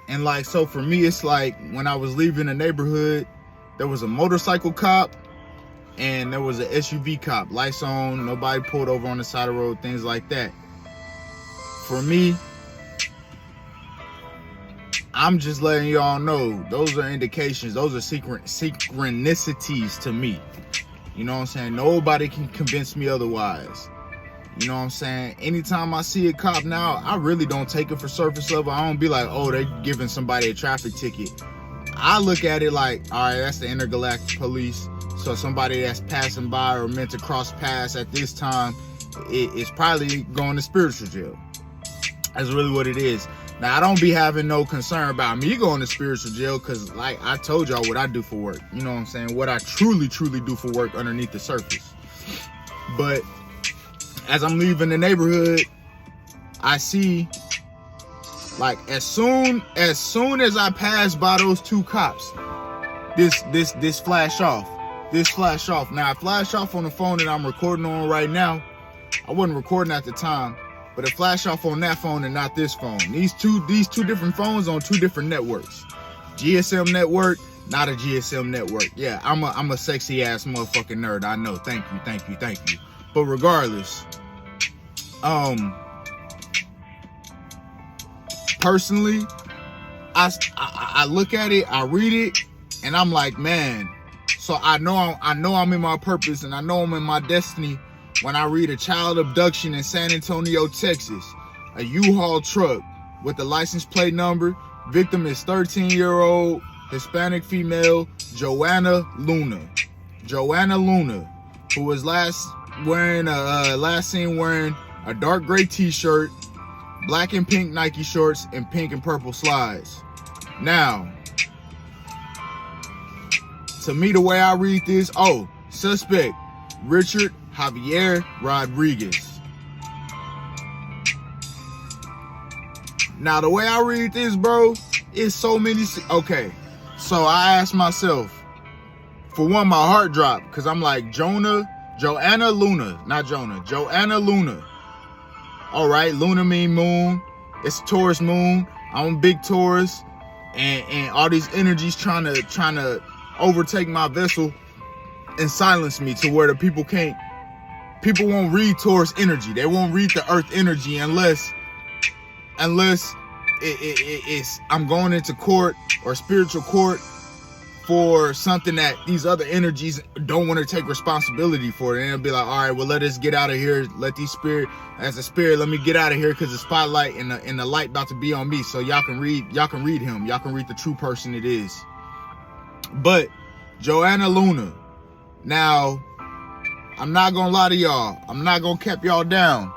And like, so for me, it's like when I was leaving the neighborhood, there was a motorcycle cop and there was an SUV cop, lights on, nobody pulled over on the side of the road, things like that. For me, I'm just letting y'all know, those are indications, those are synchronicities to me. You know what I'm saying? Nobody can convince me otherwise. You know what I'm saying? Anytime I see a cop now, I really don't take it for surface level. I don't be like, oh, they giving somebody a traffic ticket. I look at it like, all right, that's the intergalactic police. So somebody that's passing by or meant to cross paths at this time is probably going to spiritual jail. That's really what it is. Now, I don't be having no concern about me going to spiritual jail because, like, I told y'all what I do for work. You know what I'm saying? What I truly do for work underneath the surface. But as I'm leaving the neighborhood, I see, like, as soon as I pass by those two cops, this flash off. This flash off. Now, I flash off on the phone that I'm recording on right now. I wasn't recording at the time, but it flash off on that phone and not this phone. These two different phones on two different networks. GSM network, not a GSM network. Yeah, I'm a sexy ass motherfucking nerd. I know. Thank you. But regardless, personally, I look at it, I read it, and I'm like, man. So I know I'm in my purpose, and I know I'm in my destiny when I read a child abduction in San Antonio, Texas. A U-Haul truck with the license plate number. Victim is 13-year-old Hispanic female Joanna Luna. Joanna Luna, who was last seen wearing a dark gray t-shirt, black and pink Nike shorts, and pink and purple slides. Now, to me, the way I read this, suspect Richard Javier Rodriguez. Now, the way I read this, bro, it's so many. Okay, so I asked myself, for one, my heart dropped, because I'm like, Joanna Luna, not Jonah, Joanna Luna. All right, Luna mean moon. It's a Taurus moon. I'm a big Taurus, and all these energies trying to overtake my vessel and silence me to where the people won't read Taurus energy. They won't read the earth energy unless it's I'm going into court or spiritual court for something that these other energies don't want to take responsibility for. And they'll be like, all right, well, let us get out of here. Let these spirit, as a spirit, let me get out of here, because the spotlight and the light about to be on me, so y'all can read him. Y'all can read the true person it is. But Joanna Luna, now, I'm not gonna lie to y'all. I'm not gonna cap y'all down.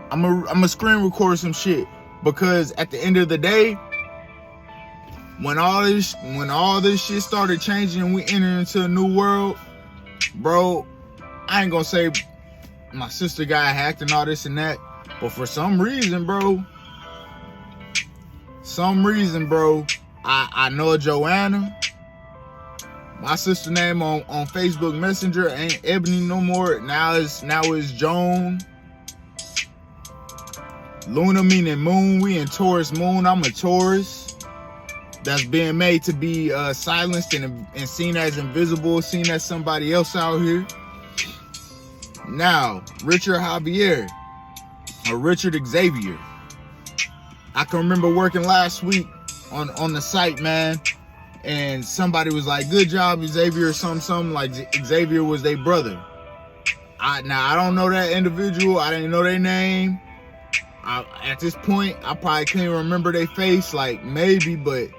I'm a screen record some shit, because at the end of the day, when all this shit started changing and we entered into a new world, bro, I ain't gonna say my sister got hacked and all this and that, but for some reason, bro, I know a Joanna. My sister name on Facebook Messenger ain't Ebony no more. Now it's Joan. Luna meaning moon. We in Taurus moon. I'm a Taurus. That's being made to be silenced and seen as invisible, seen as somebody else out here. Now, Richard Javier, or Richard Xavier. I can remember working last week on the site, man. And somebody was like, good job, Xavier, or something like Xavier was their brother. Now, I don't know that individual. I didn't know their name. At this point, I probably can't even remember their face, like maybe, but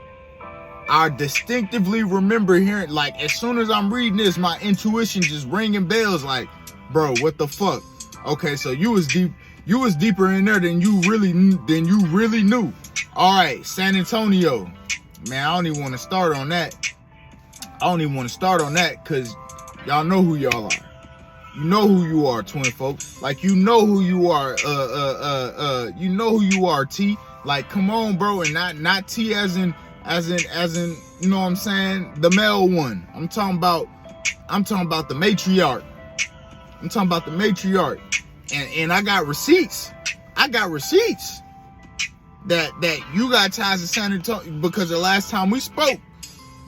I distinctively remember hearing, like, as soon as I'm reading this, my intuition just ringing bells like, bro, what the fuck? Okay, so you was deeper in there than you really knew. All right, San Antonio. Man, I don't even want to start on that. Because y'all know who y'all are. You know who you are, twin folks. Like, you know who you are. You know who you are, T. Like, come on, bro, and not T as in, you know what I'm saying? The male one. I'm talking about the matriarch. And I got receipts. that you got ties to San Antonio, because the last time we spoke,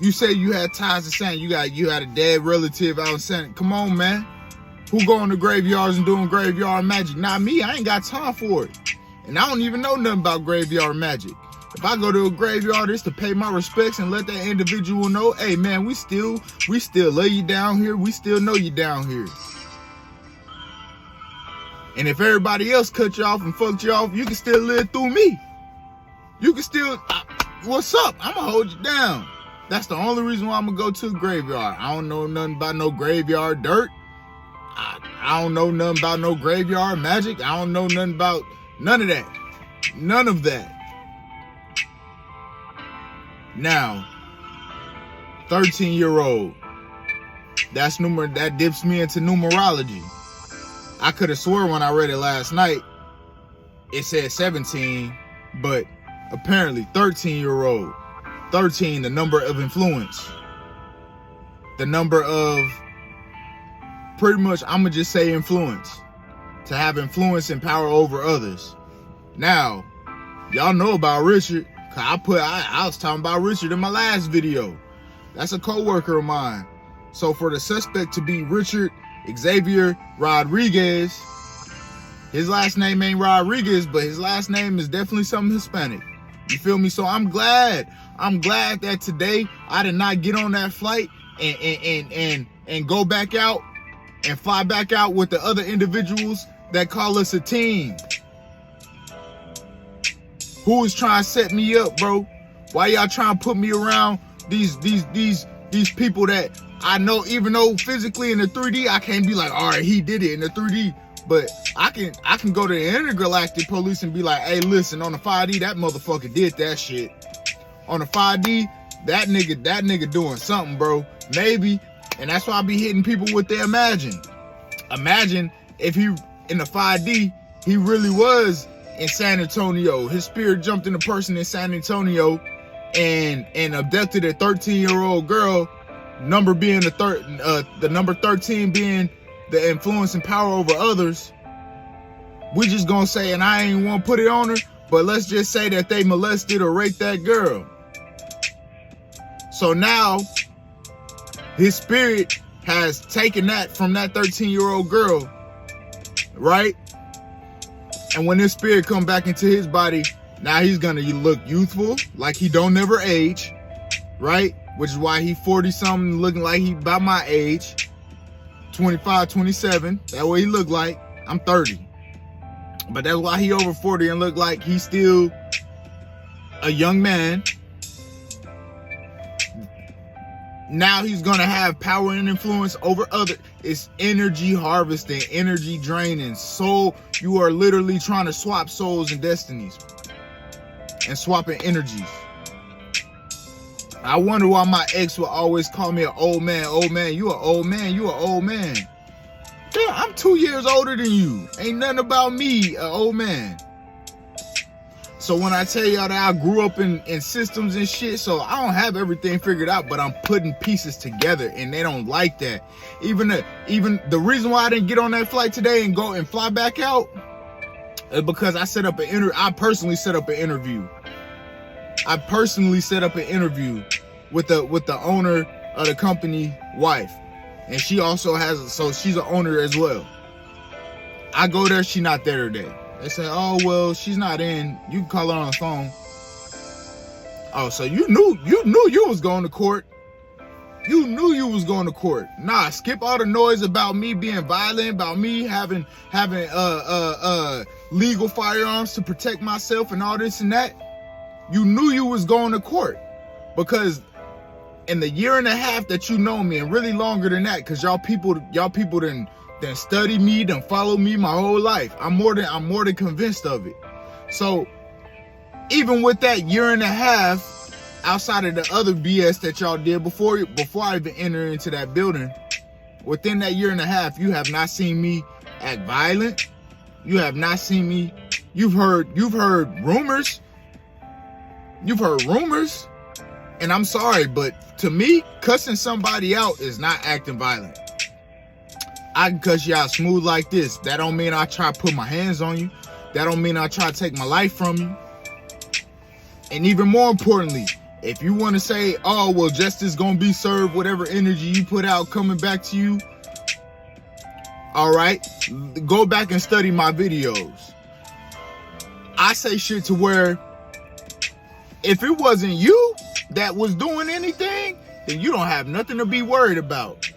you said you had ties to San. You had a dead relative out in San. Come on, man. Who going to graveyards and doing graveyard magic? Not me. I ain't got time for it. And I don't even know nothing about graveyard magic. If I go to a graveyard, it's to pay my respects and let that individual know, hey man, we still lay you down here. We still know you down here. And if everybody else cut you off and fucked you off, you can still live through me. You can still, what's up? I'm gonna hold you down. That's the only reason why I'm gonna go to a graveyard. I don't know nothing about no graveyard dirt. I don't know nothing about no graveyard magic. I don't know nothing about none of that. None of that. Now, 13-year-old. That dips me into numerology. I could have swore when I read it last night, it said 17, but apparently 13-year-old. 13, the number of influence. The number of, pretty much, I'm going to just say influence. To have influence and power over others. Now, y'all know about Richard. I was talking about Richard in my last video. That's a co-worker of mine. So for the suspect to be Richard Xavier Rodriguez, his last name ain't Rodriguez, but his last name is definitely something Hispanic. You feel me? So I'm glad that today I did not get on that flight and go back out and fly back out with the other individuals that call us a team. Who is trying to set me up, bro? Why y'all trying to put me around these people that I know, even though physically in the 3D, I can't be like, all right, he did it in the 3D. But I can go to the intergalactic police and be like, hey, listen, on the 5D, that motherfucker did that shit. On the 5D, that nigga doing something, bro. Maybe. And that's why I be hitting people with the imagine. Imagine if he, in the 5D, he really was in San Antonio. His spirit jumped in a person in San Antonio and abducted a 13-year-old girl, number being the number 13 being the influence and power over others. We just gonna say, and I ain't want to put it on her, but let's just say that they molested or raped that girl. So now his spirit has taken that from that 13-year-old girl, right? And when his spirit come back into his body, now he's gonna look youthful, like he don't never age, right? Which is why he 40-something, looking like he about my age, 25, 27. That way he look like. I'm 30. But that's why he over 40 and look like he's still a young man. Now he's gonna have power and influence over other. It's energy harvesting, energy draining. Soul, you are literally trying to swap souls and destinies and swapping energies. I wonder why my ex would always call me an old man. Old man, you an old man, you an old man. Yeah, I'm 2 years older than you. Ain't nothing about me, an old man. So when I tell y'all that I grew up in systems and shit, so I don't have everything figured out, but I'm putting pieces together, and they don't like that. Even the reason why I didn't get on that flight today and go and fly back out is because I personally set up an interview. I personally set up an interview with the owner of the company wife, and she also has, so she's an owner as well. I go there, she not there today. They say, oh, well, she's not in. You can call her on the phone. Oh, so you knew you was going to court. You knew you was going to court. Nah, skip all the noise about me being violent, about me having legal firearms to protect myself and all this and that. You knew you was going to court, because in the year and a half that you know me, and really longer than that, because y'all people done study me, done follow me my whole life. I'm more than convinced of it. So even with that year and a half, outside of the other BS that y'all did before I even entered into that building, within that year and a half, you have not seen me act violent. You have not seen me. You've heard rumors. You've heard rumors. And I'm sorry, but to me, cussing somebody out is not acting violent. I can cuss you out smooth like this. That don't mean I try to put my hands on you. That don't mean I try to take my life from you. And even more importantly, if you want to say, oh, well, justice gonna be served, whatever energy you put out coming back to you, all right, go back and study my videos. I say shit to where if it wasn't you that was doing anything, then you don't have nothing to be worried about.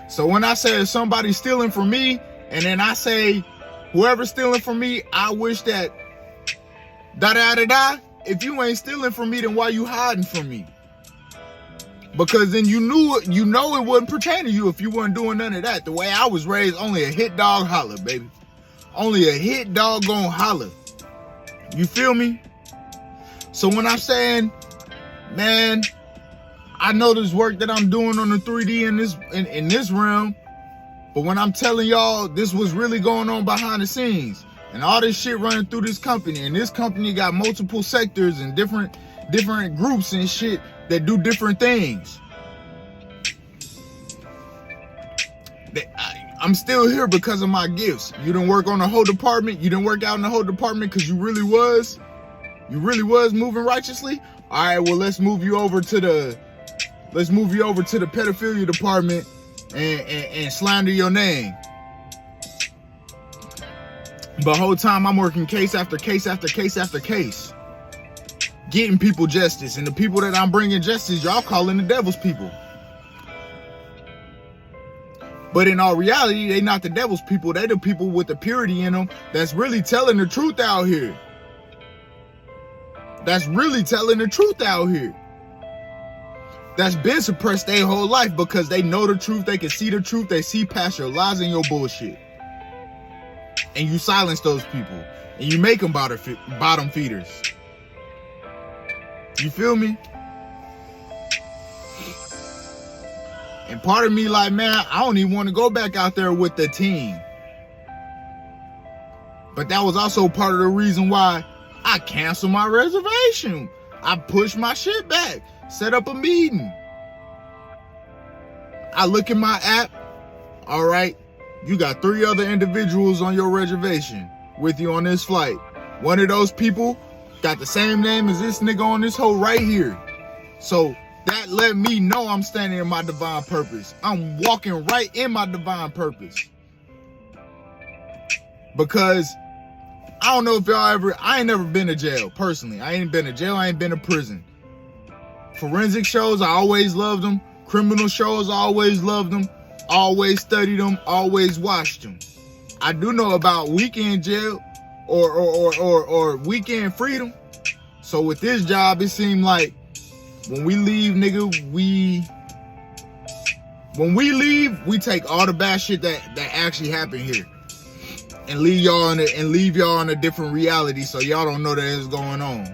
So when I say somebody's stealing from me, and then I say whoever's stealing from me, I wish that da-da-da-da, if you ain't stealing from me, then why you hiding from me? Because then you know it wouldn't pertain to you if you weren't doing none of that. The way I was raised, only a hit dog holler, baby. Only a hit dog gon' holler. You feel me? So when I'm saying, man, I know this work that I'm doing on the 3D in this realm, but when I'm telling y'all this was really going on behind the scenes, and all this shit running through this company, and this company got multiple sectors and different groups and shit that do different things. I'm still here because of my gifts. You didn't work on the whole department. You didn't work out in the whole department because you really was moving righteously. All right, well, let's move you over to the pedophilia department and slander your name. But the whole time I'm working case after case after case after case, getting people justice, and the people that I'm bringing justice, y'all calling the devil's people. But in all reality, they not the devil's people. They the people with the purity in them that's really telling the truth out here. That's really telling the truth out here. That's been suppressed their whole life because they know the truth. They can see the truth. They see past your lies and your bullshit. And you silence those people. And you make them bottom feeders. You feel me? And part of me like, man, I don't even want to go back out there with the team. But that was also part of the reason why I canceled my reservation. I pushed my shit back, set up a meeting. I look at my app. All right, you got 3 other individuals on your reservation with you on this flight. One of those people got the same name as this nigga on this hoe right here. So that let me know I'm standing in my divine purpose. I'm walking right in my divine purpose. Because I don't know if y'all I ain't never been to jail, personally. I ain't been to jail, I ain't been to prison. Forensic shows, I always loved them. Criminal shows, I always loved them. Always studied them, always watched them. I do know about weekend jail or weekend freedom. So with this job, it seemed like when we leave, nigga, we take all the bad shit that actually happened here and leave y'all in a different reality, so y'all don't know that it's going on.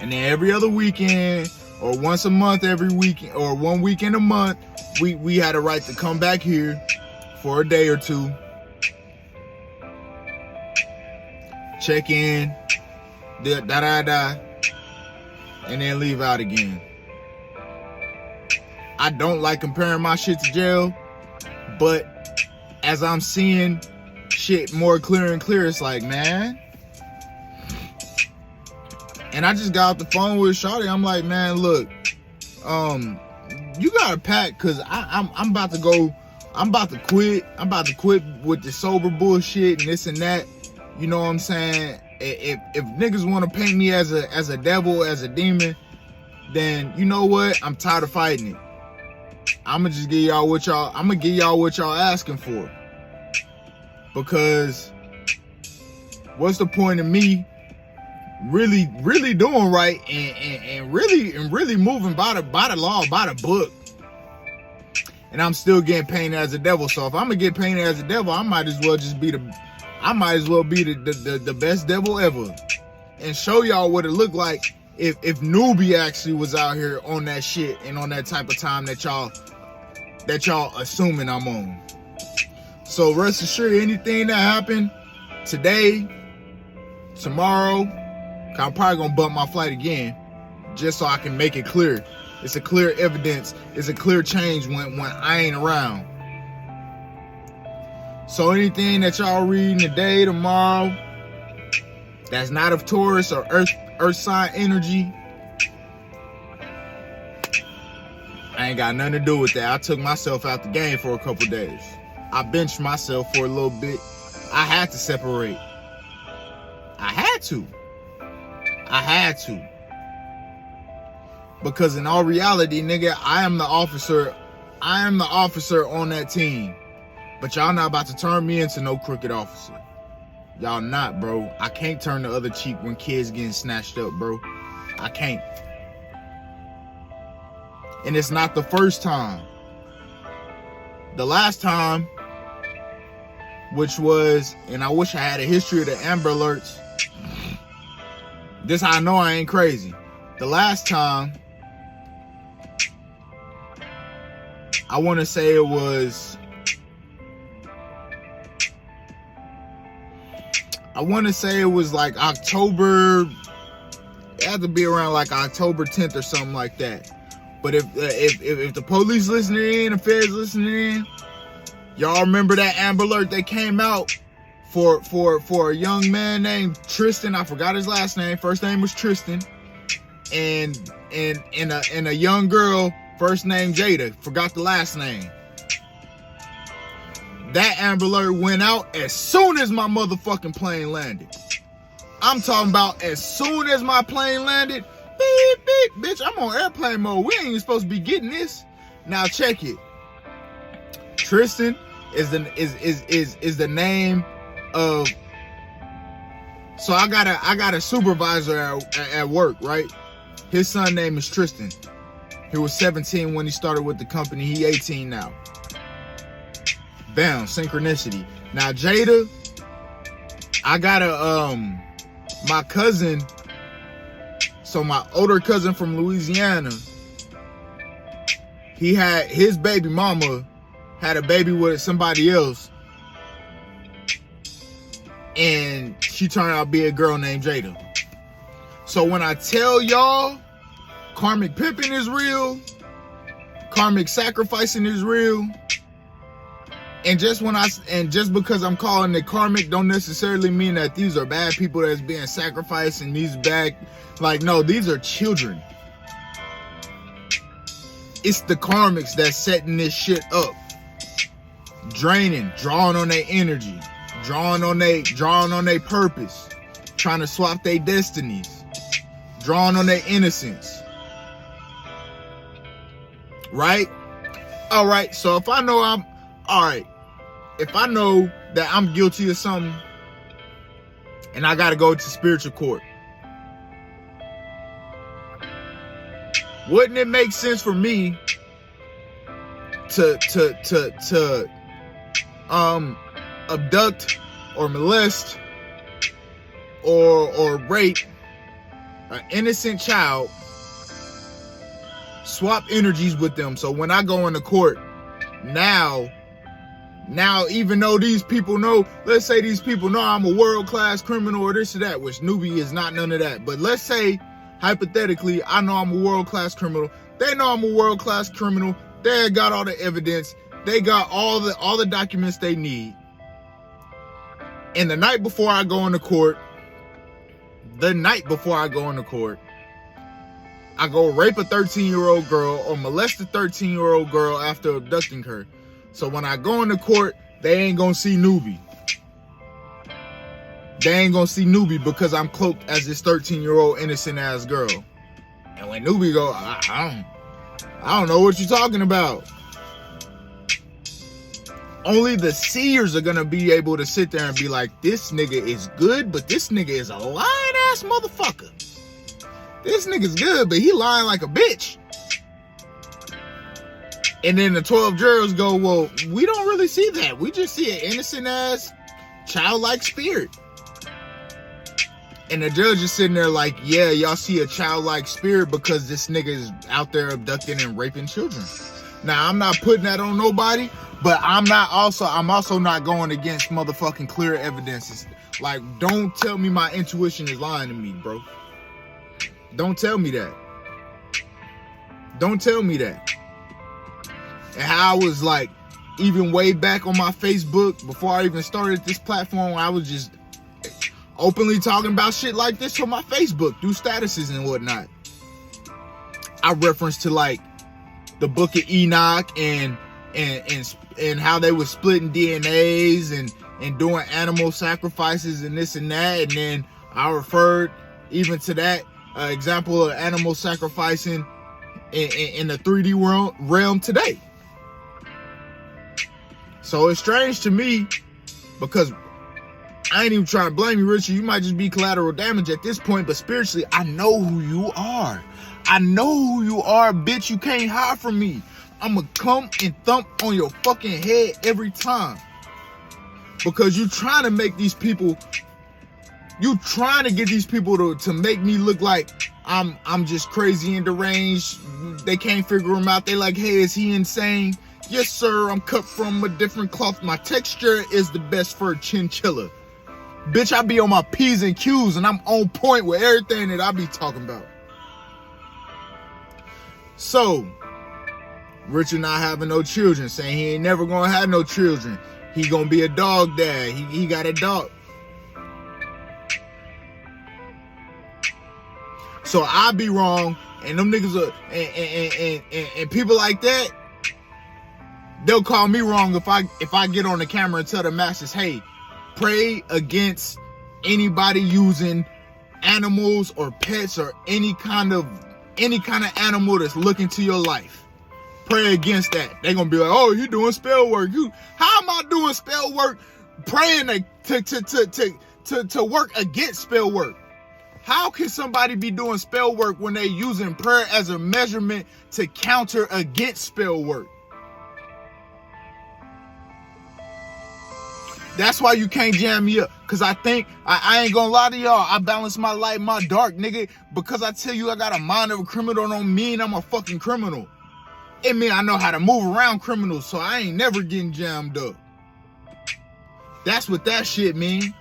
And then every other weekend, or once a month, every weekend, or 1 weekend a month, we had a right to come back here for a day or two, check in, and then leave out again. I don't like comparing my shit to jail, but as I'm seeing shit more clear and clear, it's like, man. And I just got off the phone with Shawty. I'm like, man, look, you gotta pack, cause I'm about to go. I'm about to quit. I'm about to quit with the sober bullshit and this and that. You know what I'm saying? If niggas want to paint me as a devil, as a demon, then you know what? I'm tired of fighting it. I'ma just give y'all what y'all asking for. Because what's the point of me really doing right and really moving by the law, by the book, and I'm still getting painted as a devil? So if I'm gonna get painted as a devil, I might as well be the best devil ever, and show y'all what it looked like if NUBIE actually was out here on that shit and on that type of time that y'all assuming I'm on. So rest assured, anything that happened today, tomorrow, I'm probably gonna bump my flight again, just so I can make it clear. It's a clear evidence. It's a clear change when I ain't around. So anything that y'all reading today, tomorrow, that's not of Taurus or earth sign energy, I ain't got nothing to do with that. I took myself out the game for a couple days. I benched myself for a little bit. I had to separate. I had to. Because in all reality, nigga, I am the officer on that team. But y'all not about to turn me into no crooked officer. Y'all not, bro. I can't turn the other cheek when kids getting snatched up, bro. I can't. And it's not the first time. The last time, which was, and I wish I had a history of the Amber Alerts. This how I know I ain't crazy. The last time, I want to say it was, like October. It had to be around like October 10th or something like that. But if the police listening in, the feds listening in, y'all remember that Amber Alert that came out for a young man named Tristan. I forgot his last name. First name was Tristan, and a young girl, first name Jada. Forgot the last name. That Amber Alert went out as soon as my motherfucking plane landed. I'm talking about as soon as my plane landed. Beep, beep, bitch, I'm on airplane mode. We ain't even supposed to be getting this. Now check it. Tristan is the name of. So I got a supervisor at work, right? His son name is Tristan. He was 17 when he started with the company. He 18 now. Bam, synchronicity. Now Jada, I got my cousin. So my older cousin from Louisiana, he had his baby mama had a baby with somebody else, and she turned out to be a girl named Jada. So when I tell y'all karmic pimping is real, karmic sacrificing is real, and just because I'm calling it karmic don't necessarily mean that these are bad people that's being sacrificed and these bad. Like, no, these are children. It's the karmics that's setting this shit up. Draining, drawing on their energy, drawing on their purpose, trying to swap their destinies, drawing on their innocence. Right? Alright, so if I know if I know that I'm guilty of something and I gotta go to spiritual court, wouldn't it make sense for me to abduct or molest or rape an innocent child, swap energies with them, so when I go into court, now even though these people know, let's say these people know I'm a world-class criminal or this or that, which NUBIE is not none of that, but let's say hypothetically, I know I'm a world-class criminal. They know I'm a world-class criminal. They got all the evidence. They got all the documents they need. And the night before I go into court, I go rape a 13-year-old girl or molest a 13-year-old girl after abducting her. So when I go into court, they ain't gonna see NUBIE. They ain't gonna see NUBIE because I'm cloaked as this 13-year-old innocent ass girl. And when NUBIE go, I don't know what you're talking about. Only the seers are gonna be able to sit there and be like, this nigga is good, but this nigga is a lying ass motherfucker. This nigga's good, but he lying like a bitch. And then the 12 jurors go, well, we don't really see that. We just see an innocent ass childlike spirit. And the judge is sitting there like, yeah, y'all see a childlike spirit because this nigga is out there abducting and raping children. Now, I'm not putting that on nobody, but I'm also not going against motherfucking clear evidences. Like, don't tell me my intuition is lying to me, bro. Don't tell me that. Don't tell me that. And how I was like, even way back on my Facebook, before I even started this platform, I was just openly talking about shit like this on my Facebook through statuses and whatnot. I reference to like the Book of Enoch and how they were splitting DNAs and doing animal sacrifices and this and that. And then I referred even to that example of animal sacrificing in the 3D realm today. So it's strange to me because I ain't even trying to blame you, Richard. You might just be collateral damage at this point, but spiritually, I know who you are. I know who you are, bitch. You can't hide from me. I'ma come and thump on your fucking head every time. Because you trying to make these people, you trying to get these people to make me look like I'm just crazy and deranged. They can't figure him out. They like, hey, is he insane? Yes, sir. I'm cut from a different cloth. My texture is the best for a chinchilla. Bitch, I be on my P's and Q's and I'm on point with everything that I be talking about. So, Richard not having no children, saying he ain't never gonna have no children. He gonna be a dog dad. He got a dog. So I be wrong, and them niggas are, and people like that, they'll call me wrong if I get on the camera and tell the masses, hey, pray against anybody using animals or pets or any kind of animal that's looking to your life. Pray against that. They're gonna be like, oh, you doing spell work. How am I doing spell work? Praying to work against spell work. How can somebody be doing spell work when they using prayer as a measurement to counter against spell work? That's why you can't jam me up. Cause I think, I ain't gonna lie to y'all, I balance my light, my dark, nigga. Because I tell you I got a mind of a criminal don't mean I'm a fucking criminal. It mean I know how to move around criminals, so I ain't never getting jammed up. That's what that shit mean.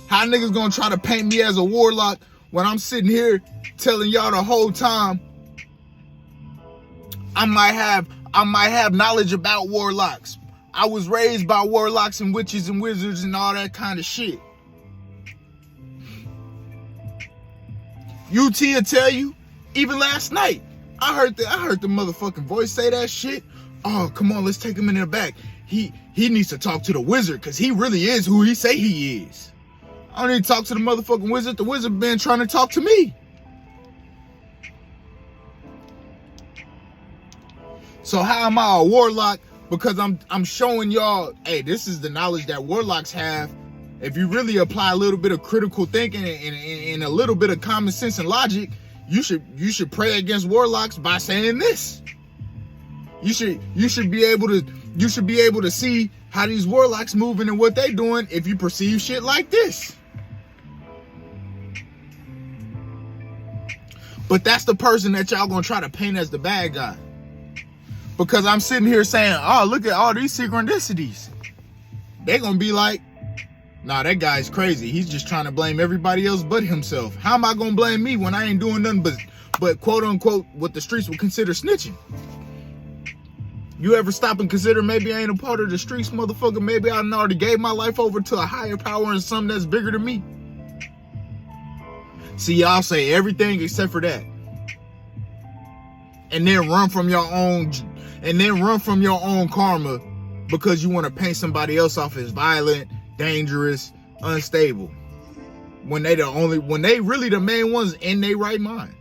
How niggas gonna try to paint me as a warlock when I'm sitting here telling y'all the whole time I might have knowledge about warlocks. I was raised by warlocks and witches and wizards and all that kind of shit. UT will tell you, even last night, I heard the motherfucking voice say that shit. Oh, come on, let's take him in the back. He needs to talk to the wizard because he really is who he say he is. I don't need to talk to the motherfucking wizard. The wizard been trying to talk to me. So how am I a warlock? Because I'm showing y'all, hey, this is the knowledge that warlocks have. If you really apply a little bit of critical thinking and a little bit of common sense and logic, you should pray against warlocks by saying this. You should be able to see how these warlocks moving and what they doing if you perceive shit like this. But that's the person that y'all gonna try to paint as the bad guy. Because I'm sitting here saying, oh, look at all these synchronicities. They gonna be like, nah, that guy's crazy. He's just trying to blame everybody else but himself. How am I gonna blame me when I ain't doing nothing but quote unquote what the streets would consider snitching? You ever stop and consider maybe I ain't a part of the streets, motherfucker? Maybe I already gave my life over to a higher power and something that's bigger than me. See, y'all say everything except for that. And then run from your own karma because you want to paint somebody else off as violent, dangerous, unstable. When they really the main ones in their right mind.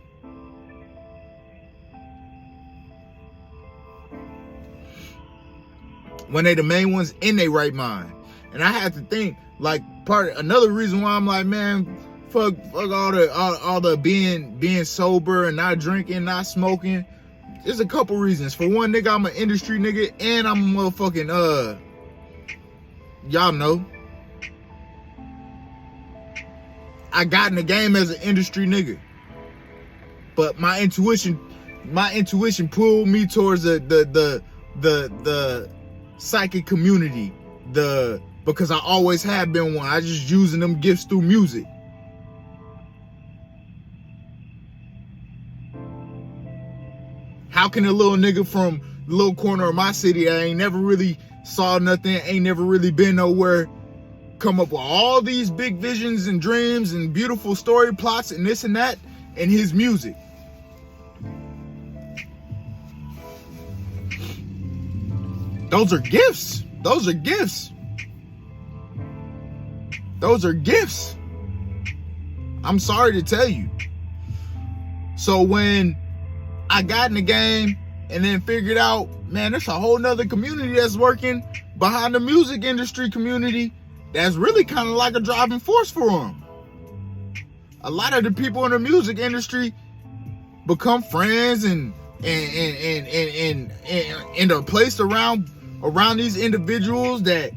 When they the main ones in their right mind. And I had to think, like, another reason why I'm like, man, fuck all the being sober and not drinking, not smoking. There's a couple reasons. For one, nigga, I'm an industry nigga and I'm a motherfucking y'all know. I got in the game as an industry nigga. But my intuition pulled me towards the psychic community. Because I always have been one. I just using them gifts through music. How can a little nigga from the little corner of my city that ain't never really saw nothing, ain't never really been nowhere, come up with all these big visions and dreams and beautiful story plots and this and that in his music. Those are gifts. Those are gifts. Those are gifts. I'm sorry to tell you. So when I got in the game and then figured out, man, there's a whole nother community that's working behind the music industry community that's really kind of like a driving force for them. A lot of the people in the music industry become friends and are placed around these individuals that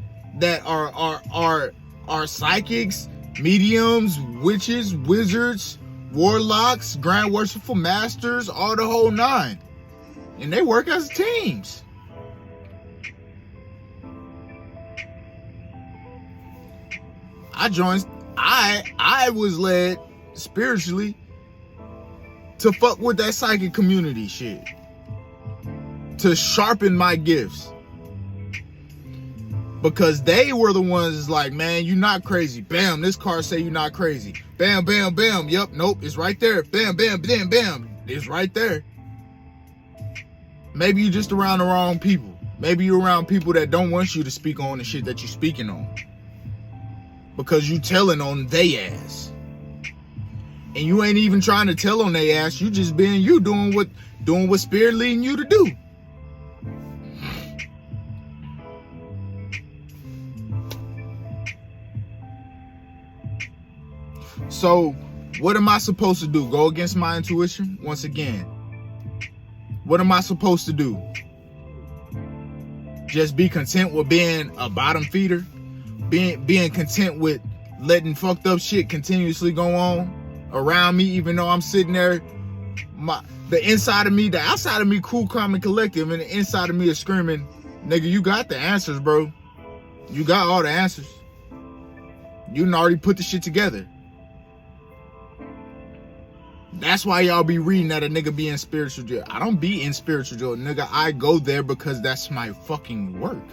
are psychics, mediums, witches, wizards, warlocks, grand worshipful masters, all the whole nine. And they work as teams. I was led spiritually to fuck with that psychic community shit, to sharpen my gifts, because they were the ones like, man, you're not crazy. Bam, this card say you're not crazy. Bam, bam, bam. Yep, nope, it's right there. Bam, bam, bam, bam. It's right there. Maybe you're just around the wrong people. Maybe you're around people that don't want you to speak on the shit that you're speaking on, because you telling on they ass. And you ain't even trying to tell on they ass. You just being you, doing what spirit leading you to do. So what am I supposed to do? Go against my intuition? Once again, what am I supposed to do? Just be content with being a bottom feeder? Being content with letting fucked up shit continuously go on around me, even though I'm sitting there, the inside of me, the outside of me cool, calm, and collective, and the inside of me is screaming, nigga, you got the answers, bro. You got all the answers. You done already put the shit together. That's why y'all be reading that a nigga be in spiritual jail. I don't be in spiritual jail, nigga. I go there because that's my fucking work.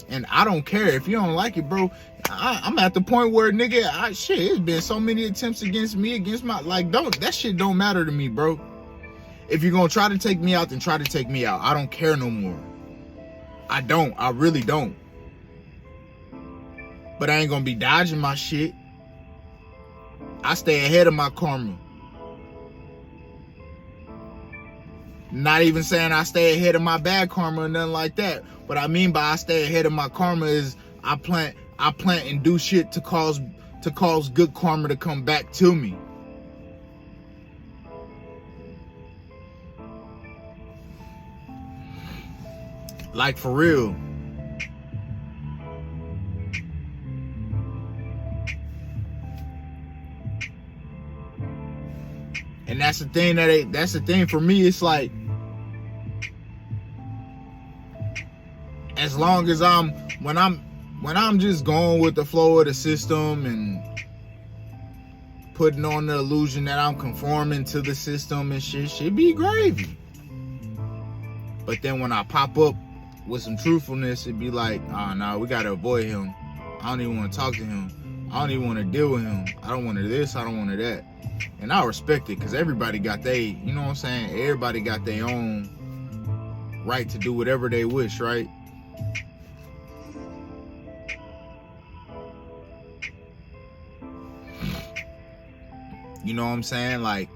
And I don't care if you don't like it, bro. I'm at the point where, nigga, shit, it's been so many attempts against me, against my, like, that shit don't matter to me, bro. If you're gonna try to take me out, then try to take me out. I don't care no more. I really don't. But I ain't gonna be dodging my shit. I stay ahead of my karma. Not even saying I stay ahead of my bad karma or nothing like that. What I mean by I stay ahead of my karma is I plant and do shit to cause good karma to come back to me. Like, for real. And that's the thing for me. It's like, as long as when I'm just going with the flow of the system and putting on the illusion that I'm conforming to the system and shit be gravy. But then when I pop up with some truthfulness, it'd be like, oh no, we gotta avoid him. I don't even want to talk to him. I don't even want to deal with him. I don't want to this, I don't want to that. And I respect it, because everybody got you know what I'm saying? Everybody got their own right to do whatever they wish, right? You know what I'm saying? Like,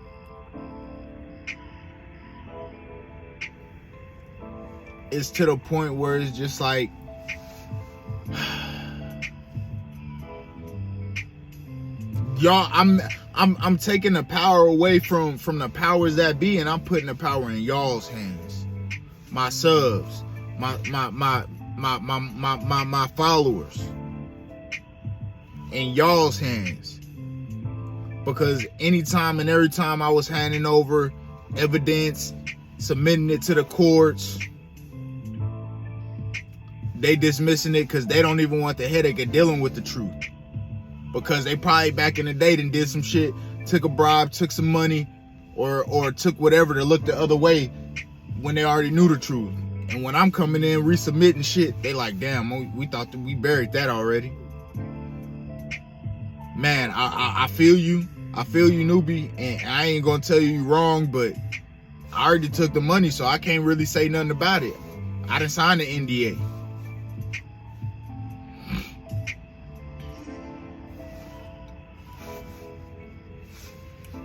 it's to the point where it's just like, y'all, I'm taking the power away from the powers that be, and I'm putting the power in y'all's hands. My subs, my followers, in y'all's hands. Because anytime and every time I was handing over evidence, submitting it to the courts, they dismissing it because they don't even want the headache of dealing with the truth. Because they probably back in the day done did some shit, took a bribe, took some money, or took whatever to look the other way when they already knew the truth. And when I'm coming in resubmitting shit, they like, damn, we thought that we buried that already. Man, I feel you. I feel you, newbie. And I ain't gonna tell you wrong, but I already took the money, so I can't really say nothing about it. I done signed the NDA.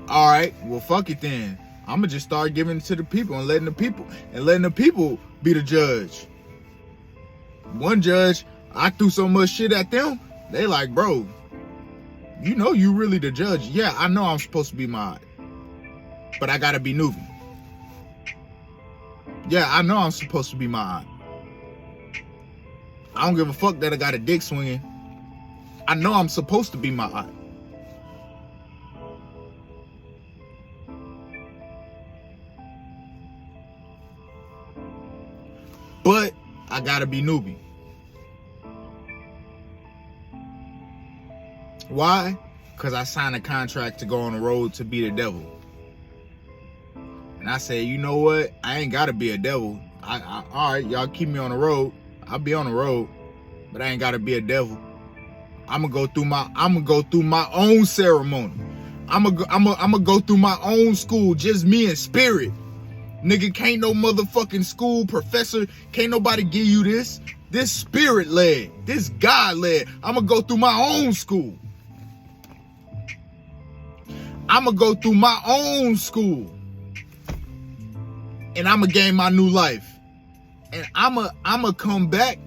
All right, well, fuck it then. I'm gonna just start giving it to the people and letting the people be the judge. One judge, I threw so much shit at them, they like, bro, you know you really the judge. Yeah, I know I'm supposed to be mod, but I gotta be newbie. Yeah, I know I'm supposed to be mod. I don't give a fuck that I got a dick swinging. I know I'm supposed to be mod. But I gotta be newbie. Why? Because I signed a contract to go on the road to be the devil. And I said, you know what? I ain't gotta be a devil. All right, y'all keep me on the road. I'll be on the road, but I ain't gotta be a devil. I'm gonna go through my own ceremony. I'm gonna go through my own school, just me and spirit. Nigga, can't no motherfucking school professor, can't nobody give you this. This spirit led, this God led. I'm gonna go through my own school. I'm gonna go through my own school. And I'm gonna gain my new life. And I'm gonna come back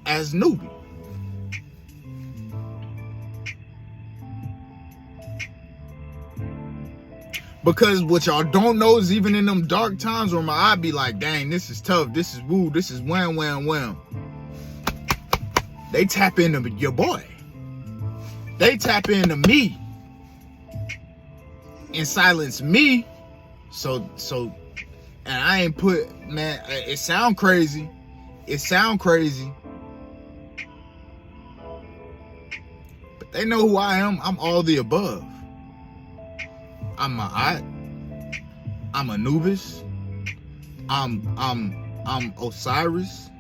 as newbie. Because what y'all don't know is even in them dark times where my eye be like, dang, this is tough, this is woo, this is wham, wham, wham. They tap into your boy. They tap into me. And silence me. So, and I ain't put, man, it sound crazy. It sound crazy. But they know who I am. I'm all the above. I'm Ma'at. I'm Anubis. I'm Osiris.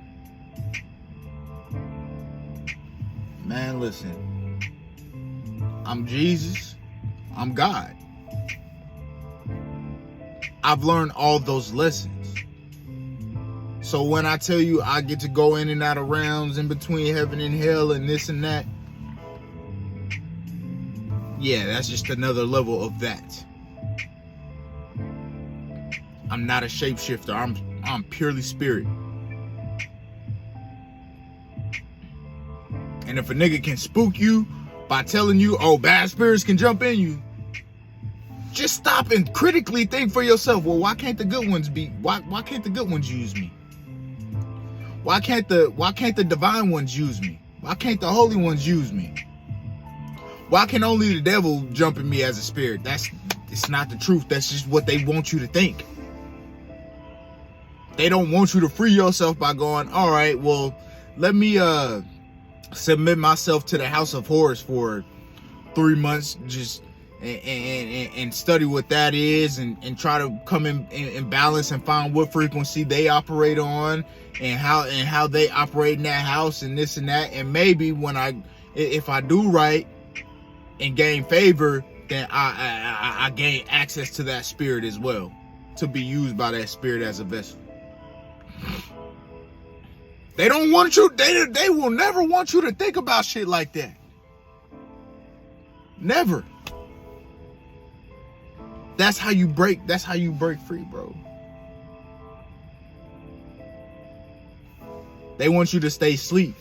Man, listen. I'm Jesus. I'm God. I've learned all those lessons. So when I tell you I get to go in and out of realms in between heaven and hell and this and that, yeah, that's just another level of that. I'm not a shapeshifter. I'm purely spirit. And if a nigga can spook you by telling you, oh, bad spirits can jump in you, just stop and critically think for yourself. Well, why can't the good ones why can't the good ones use me? Why can't the divine ones use me? Why can't the holy ones use me? Why can only the devil jump in me as a spirit? It's not the truth. That's just what they want you to think. They don't want you to free yourself by going, all right, well, let me submit myself to the house of horrors for 3 months, just and study what that is, and try to come in balance and find what frequency they operate on, and how they operate in that house, and this and that. And maybe if I do right and gain favor, then I gain access to that spirit as well, to be used by that spirit as a vessel. They don't want you, they will never want you to think about shit like that. Never. That's how you break free, bro. They want you to stay asleep.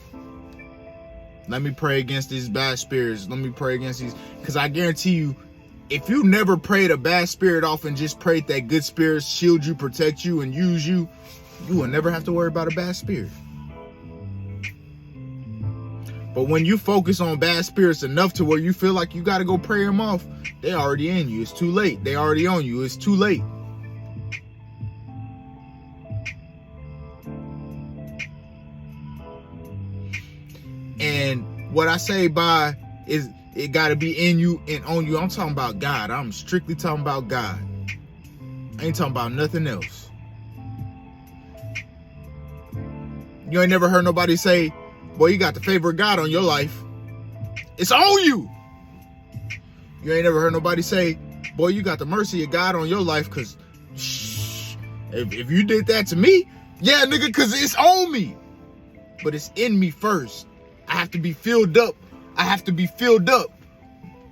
Let me pray against these bad spirits. Let me pray against these. Because I guarantee you, if you never prayed a bad spirit off and just prayed that good spirits shield you, protect you, and use you, you will never have to worry about a bad spirit. But when you focus on bad spirits enough to where you feel like you got to go pray them off, they already in you. It's too late. They already on you. It's too late. And what I say by is it got to be in you and on you. I'm talking about God. I'm strictly talking about God. I ain't talking about nothing else. You ain't never heard nobody say, boy, you got the favor of God on your life. It's on you. You ain't never heard nobody say, boy, you got the mercy of God on your life, because if you did that to me, yeah, nigga, because it's on me. But it's in me first. I have to be filled up. I have to be filled up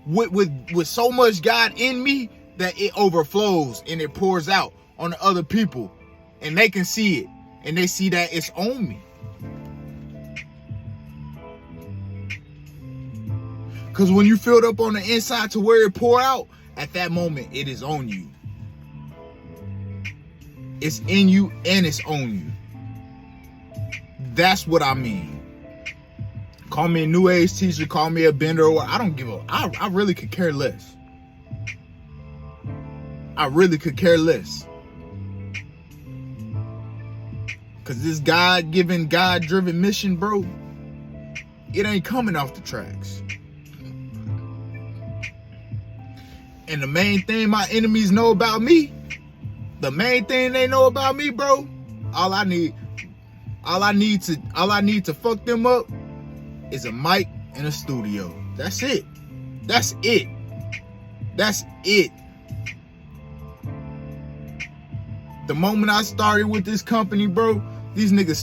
with so much God in me that it overflows and it pours out on the other people. And they can see it. And they see that it's on me. Because when you filled up on the inside to where it pour out, at that moment, it is on you. It's in you and it's on you. That's what I mean. Call me a new age teacher, call me a bender, or I don't give a, I really could care less. I really could care less. Because this God-given, God-driven mission, bro, it ain't coming off the tracks. And the main thing my enemies know about me, the main thing they know about me, bro, all I need to fuck them up is a mic and a studio. That's it. That's it. That's it. The moment I started with this company, bro, these niggas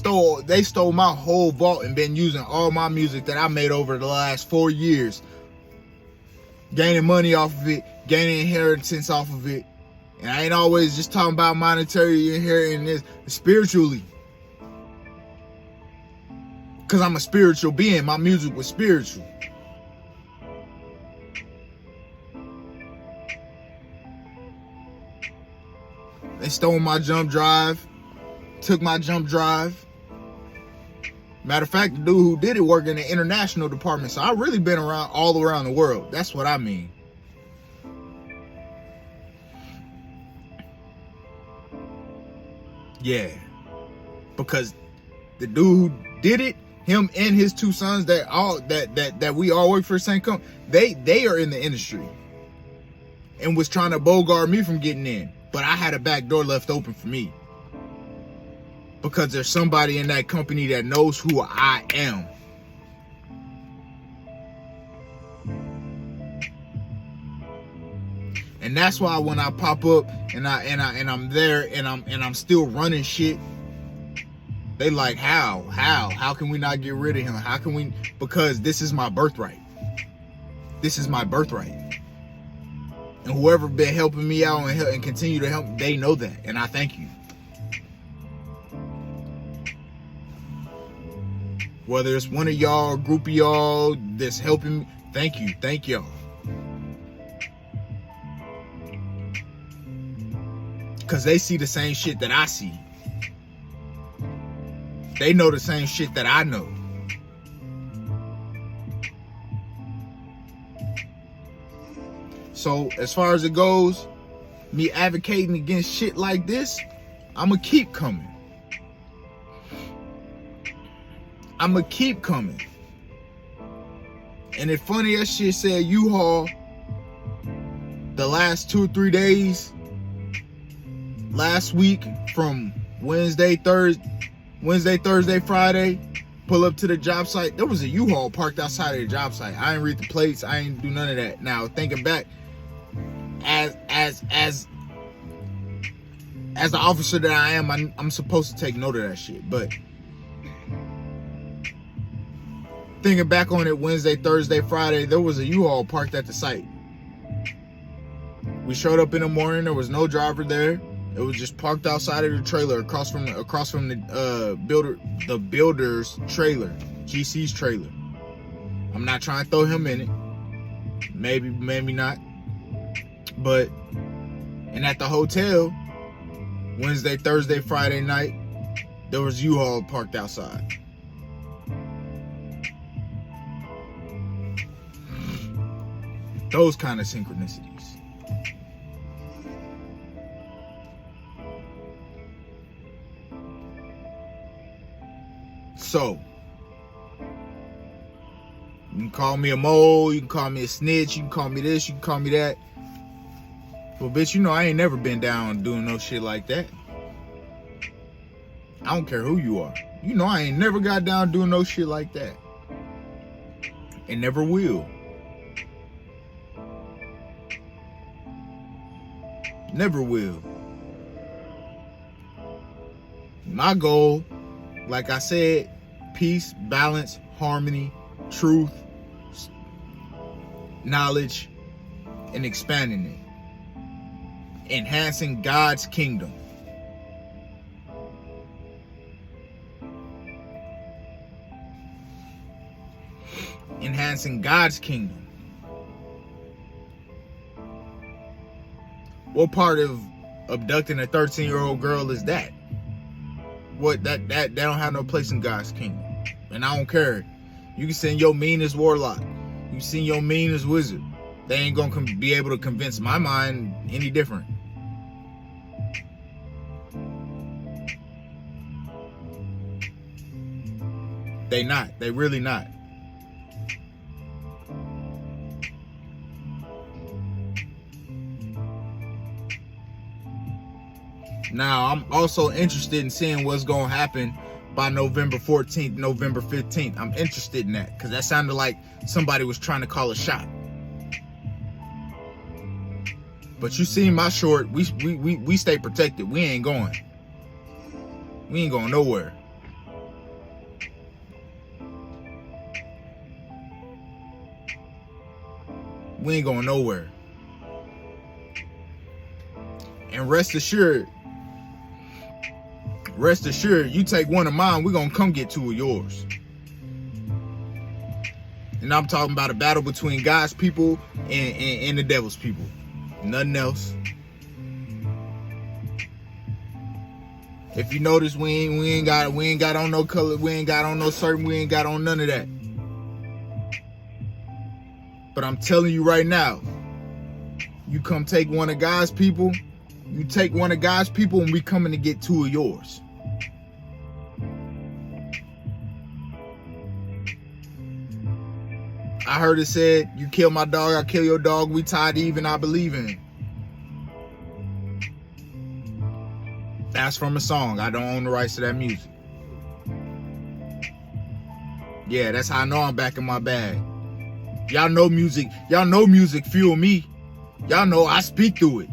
stole my whole vault and been using all my music that I made over the last 4 years. Gaining money off of it, gaining inheritance off of it. And I ain't always just talking about monetary inheritance, spiritually. Because I'm a spiritual being. My music was spiritual. They stole my jump drive, took my jump drive. Matter of fact, the dude who did it worked in the international department, so I've really been around all around the world. That's what I mean. Yeah, because the dude who did it, him and his 2 sons that we all work for the same company, they are in the industry and was trying to bogart me from getting in. But I had a back door left open for me. Because there's somebody in that company that knows who I am. And that's why when I pop up and I'm there and I'm still running shit, they like, how can we not get rid of him? How can we? Because this is my birthright. This is my birthright. And whoever been helping me out and continue to help, they know that, and I thank you. Whether it's one of y'all, a group of y'all that's helping me, thank you, thank y'all. Because they see the same shit that I see. They know the same shit that I know. So as far as it goes, me advocating against shit like this, I'ma keep coming. I'ma keep coming. And it's funny that shit said U-Haul the last 2 or 3 days last week, from Wednesday, Thursday, Friday, pull up to the job site. There was a U-Haul parked outside of the job site. I ain't read the plates. I ain't do none of that. Now thinking back, as the officer that I am, I'm supposed to take note of that shit. But thinking back on it, Wednesday, Thursday, Friday, there was a U-Haul parked at the site. We showed up in the morning. There was no driver there. It was just parked outside of the trailer, across from the builder's trailer, GC's trailer. I'm not trying to throw him in it. Maybe not. But, and at the hotel, Wednesday, Thursday, Friday night, there was U-Haul parked outside. Those kind of synchronicities. So, you can call me a mole, you can call me a snitch, you can call me this, you can call me that. Well, bitch, you know I ain't never been down doing no shit like that. I don't care who you are. You know I ain't never got down doing no shit like that. And never will. Never will. My goal, like I said, peace, balance, harmony, truth, knowledge, and expanding it. Enhancing God's kingdom. Enhancing God's kingdom. What part of abducting a 13-year-old girl is that? What that don't have no place in God's kingdom. And I don't care. You can send your meanest warlock. You can send your meanest wizard. They ain't gonna be able to convince my mind any different. They not. They really not. Now, I'm also interested in seeing what's going to happen by November 14th, November 15th. I'm interested in that because that sounded like somebody was trying to call a shot. But you see my short, we stay protected. We ain't going. We ain't going nowhere. We ain't going nowhere. And rest assured, you take one of mine, we're going to come get two of yours. And I'm talking about a battle between God's people and the devil's people. Nothing else. If you notice, we ain't got on no color, we ain't got on no certain, we ain't got on none of that. But I'm telling you right now, you come take one of God's people, you take one of God's people, and we coming to get two of yours. I heard it said, you kill my dog, I kill your dog, we tied even, I believe in. That's from a song. I don't own the rights to that music. Yeah, that's how I know I'm back in my bag. Y'all know music fuel me. Y'all know I speak through it.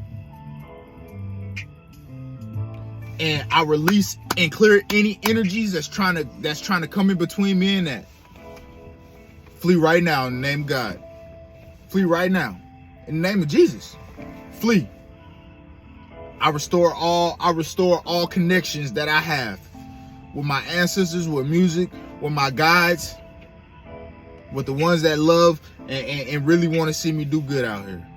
And I release and clear any energies that's trying to come in between me and that. Flee right now in the name of God. Flee right now in the name of Jesus. Flee. I restore all connections that I have with my ancestors, with music, with my guides, with the ones that love and really want to see me do good out here.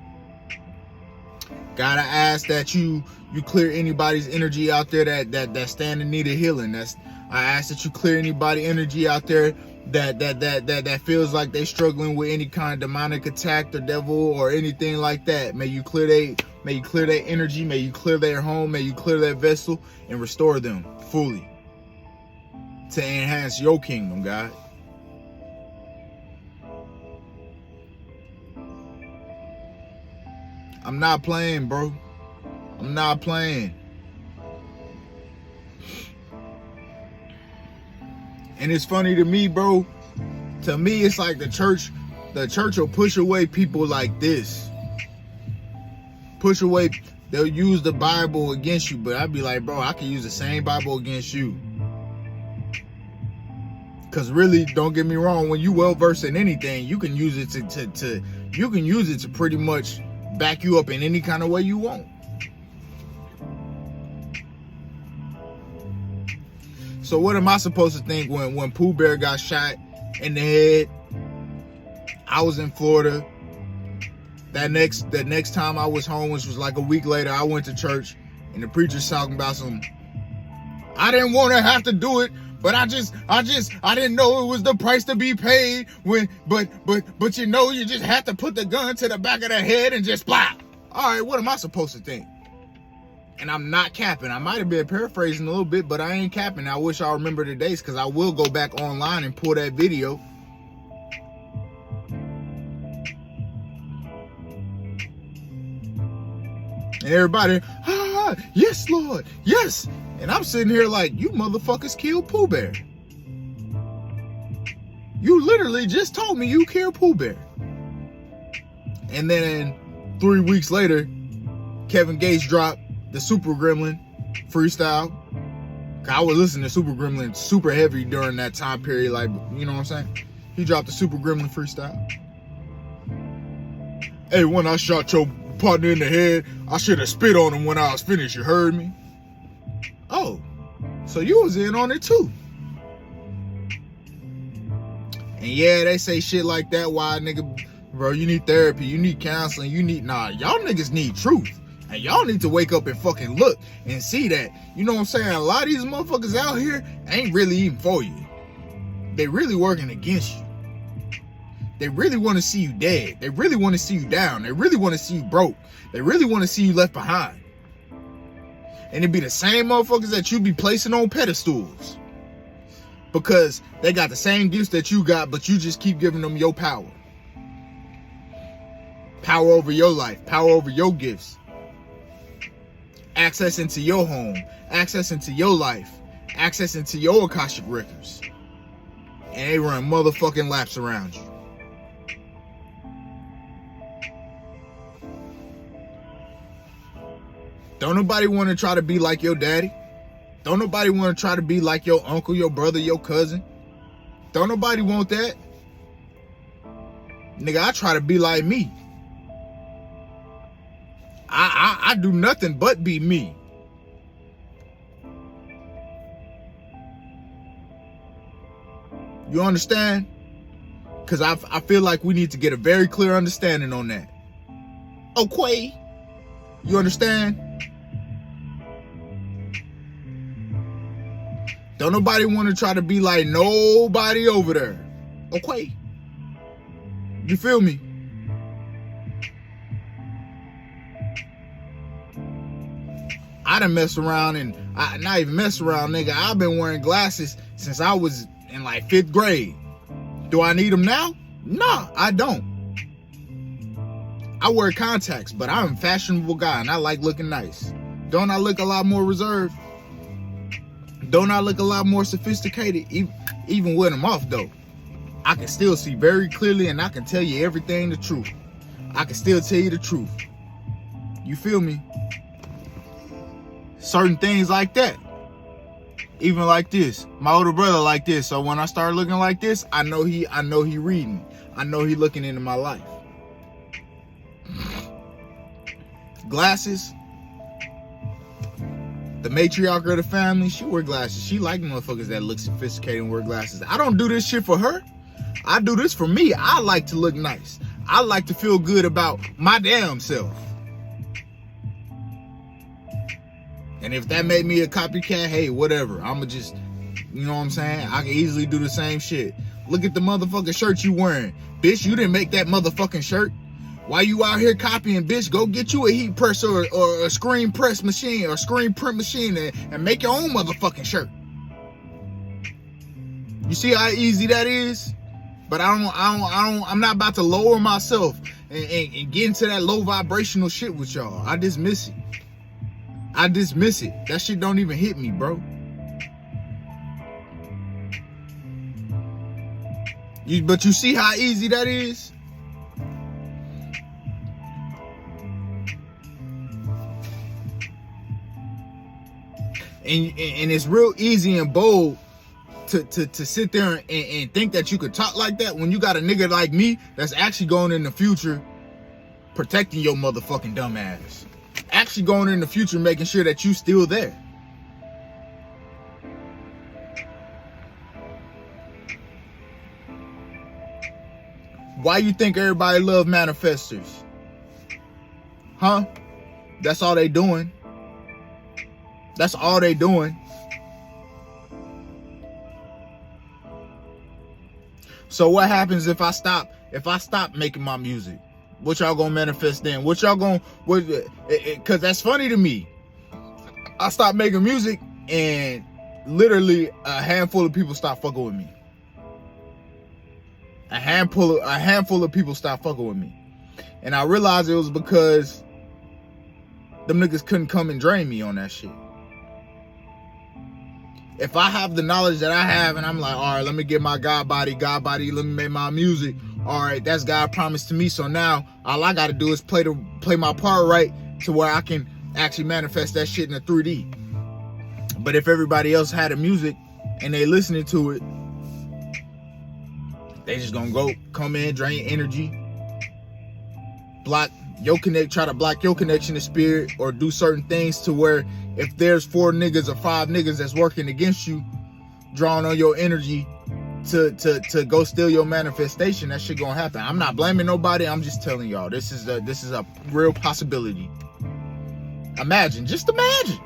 God, I ask that you clear anybody's energy out there that stand in need of healing. I ask that you clear anybody energy out there that feels like they struggling with any kind of demonic attack, the devil, or anything like that. May you clear their energy, may you clear their home, may you clear their vessel and restore them fully to enhance your kingdom, God. I'm not playing, bro. I'm not playing. And it's funny to me, bro. To me, it's like the church will push away people like this. Push away, they'll use the Bible against you, but I'd be like, bro, I can use the same Bible against you. Cause really, don't get me wrong, when you well versed in anything, you can use it to pretty much back you up in any kind of way you want. So what am I supposed to think when Pooh Bear got shot in the head? I was in Florida. That next time I was home, which was like a week later, I went to church and the preacher's talking about I didn't want to have to do it, but I didn't know it was the price to be paid but you know, you just have to put the gun to the back of the head and just blah. All right, what am I supposed to think? And I'm not capping. I might have been paraphrasing a little bit, but I ain't capping. I wish I remember the dates because I will go back online and pull that video. And everybody, God. Yes, Lord. Yes. And I'm sitting here like, you motherfuckers killed Pooh Bear. You literally just told me you killed Pooh Bear. And then 3 weeks later, Kevin Gates dropped the Super Gremlin freestyle. I was listening to Super Gremlin super heavy during that time period, like, you know what I'm saying? He dropped the Super Gremlin freestyle. Hey, when I shot your partner in the head, I should have spit on him when I was finished, you heard me? Oh, so you was in on it too. And yeah, they say shit like that, why nigga, bro, you need therapy, you need counseling, nah, y'all niggas need truth. And y'all need to wake up and fucking look and see that, you know what I'm saying? A lot of these motherfuckers out here ain't really even for you. They really working against you. They really want to see you dead. They really want to see you down. They really want to see you broke. They really want to see you left behind. And it be the same motherfuckers that you be placing on pedestals. Because they got the same gifts that you got, but you just keep giving them your power. Power over your life. Power over your gifts. Access into your home. Access into your life. Access into your Akashic records. And they run motherfucking laps around you. Don't nobody want to try to be like your daddy. Don't nobody want to try to be like your uncle, your brother, your cousin. Don't nobody want that. Nigga, I try to be like me. I do nothing but be me. You understand? Because I feel like we need to get a very clear understanding on that. Okay. You understand? Don't nobody want to try to be like nobody over there. Okay. You feel me? I done mess around and not even mess around, nigga. I've been wearing glasses since I was in like 5th grade. Do I need them now? Nah, I don't. I wear contacts, but I'm a fashionable guy and I like looking nice. Don't I look a lot more reserved? Don't I look a lot more sophisticated? Even with them off though, I can still see very clearly and I can tell you everything the truth. I can still tell you the truth. You feel me? Certain things like that. Even like this. My older brother like this. So when I start looking like this, I know he reading. I know he looking into my life. Glasses. The matriarch of the family, she wear glasses. She like motherfuckers that look sophisticated and wear glasses. I don't do this shit for her. I do this for me. I like to look nice. I like to feel good about my damn self. And if that made me a copycat, hey, whatever. I'ma just, you know what I'm saying? I can easily do the same shit. Look at the motherfucking shirt you wearing. Bitch, you didn't make that motherfucking shirt. Why you out here copying, bitch? Go get you a heat press or a screen press machine or screen print machine and make your own motherfucking shirt. You see how easy that is? But I'm not about to lower myself and get into that low vibrational shit with y'all. I dismiss it. I dismiss it. That shit don't even hit me, bro. But you see how easy that is? And it's real easy and bold to sit there and think that you could talk like that when you got a nigga like me that's actually going in the future protecting your motherfucking dumb ass. Actually going in the future making sure that you still there. Why you think everybody love manifestors? Huh? That's all they doing. That's all they doing. So what happens if I stop making my music? What y'all gonna manifest then? What y'all gonna, cause that's funny to me. I stopped making music and literally a handful of people stopped fucking with me. A handful of people stopped fucking with me. And I realized it was because them niggas couldn't come and drain me on that shit. If I have the knowledge that I have and I'm like, all right, let me get my God body, let me make my music. All right, that's God promised to me. So now all I got to do is play my part right to where I can actually manifest that shit in the 3D. But if everybody else had the music and they listening to it, they just gonna come in, drain energy, block your try to block your connection to spirit, or do certain things to where if there's 4 niggas or 5 niggas that's working against you, drawing on your energy to go steal your manifestation, that shit gonna happen. I'm not blaming nobody. I'm just telling y'all this is a real possibility. Just imagine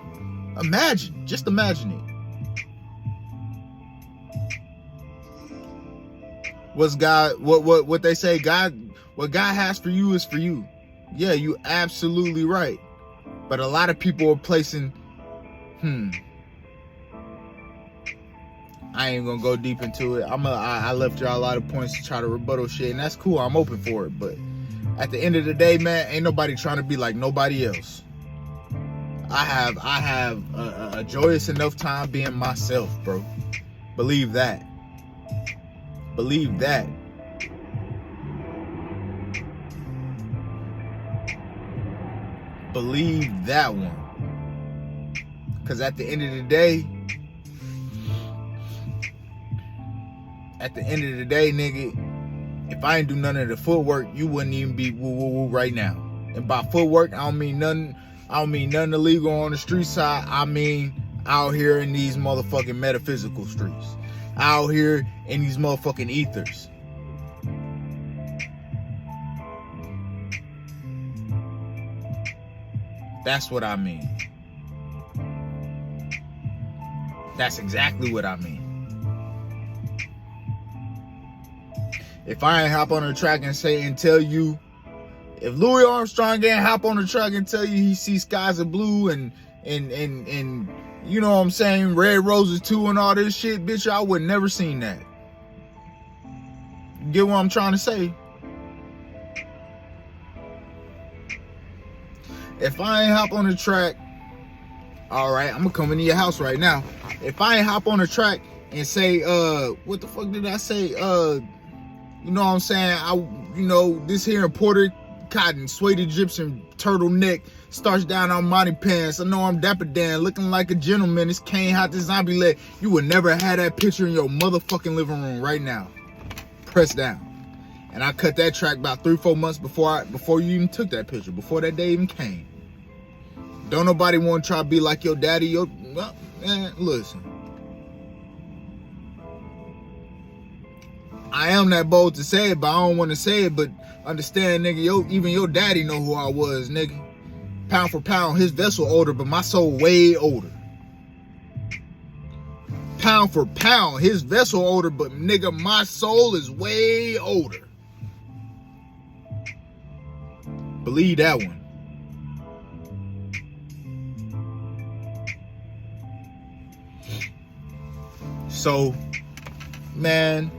it. What they say, what God has for you is for you. Yeah, you absolutely right. But a lot of people are placing, I ain't gonna go deep into it. I left y'all a lot of points to try to rebuttal shit, and that's cool. I'm open for it. But at the end of the day, man, ain't nobody trying to be like nobody else. I have a joyous enough time being myself, bro. Believe that. Believe that. Believe that one. Because at the end of the day, nigga, if I ain't do none of the footwork, you wouldn't even be woo right now. And by footwork, I don't mean nothing illegal on the street side. I mean out here in these motherfucking metaphysical streets. Out here in these motherfucking ethers. That's what I mean. That's exactly what I mean. If I ain't hop on the track and tell you, if Louis Armstrong ain't hop on the track and tell you he sees skies of blue and you know what I'm saying, red roses too and all this shit, bitch, I would never seen that. You get what I'm trying to say? If I ain't hop on the track, all right, I'm gonna come into your house right now. If I ain't hop on the track and say, what the fuck did I say? You know what I'm saying? This here imported cotton, suede Egyptian turtleneck, starched down Armani pants. I know I'm Dapper Dan, looking like a gentleman. This Kane hot the zombie leg. You would never have that picture in your motherfucking living room right now. Press down. And I cut that track about 3-4 months before you even took that picture, before that day even came. Don't nobody want to try to be like your daddy. Man, listen. I am that bold to say it, but I don't want to say it. But understand, nigga, even your daddy know who I was, nigga. Pound for pound, his vessel older, but my soul way older. Pound for pound, his vessel older, but nigga, my soul is way older. Believe that one. So, man,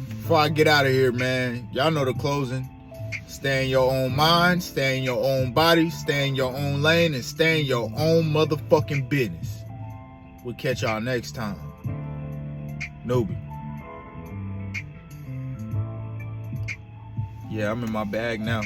before I get out of here, man, y'all know the closing. Stay in your own mind, stay in your own body, stay in your own lane, and stay in your own motherfucking business. We'll catch y'all next time. NUBIE. Yeah, I'm in my bag now.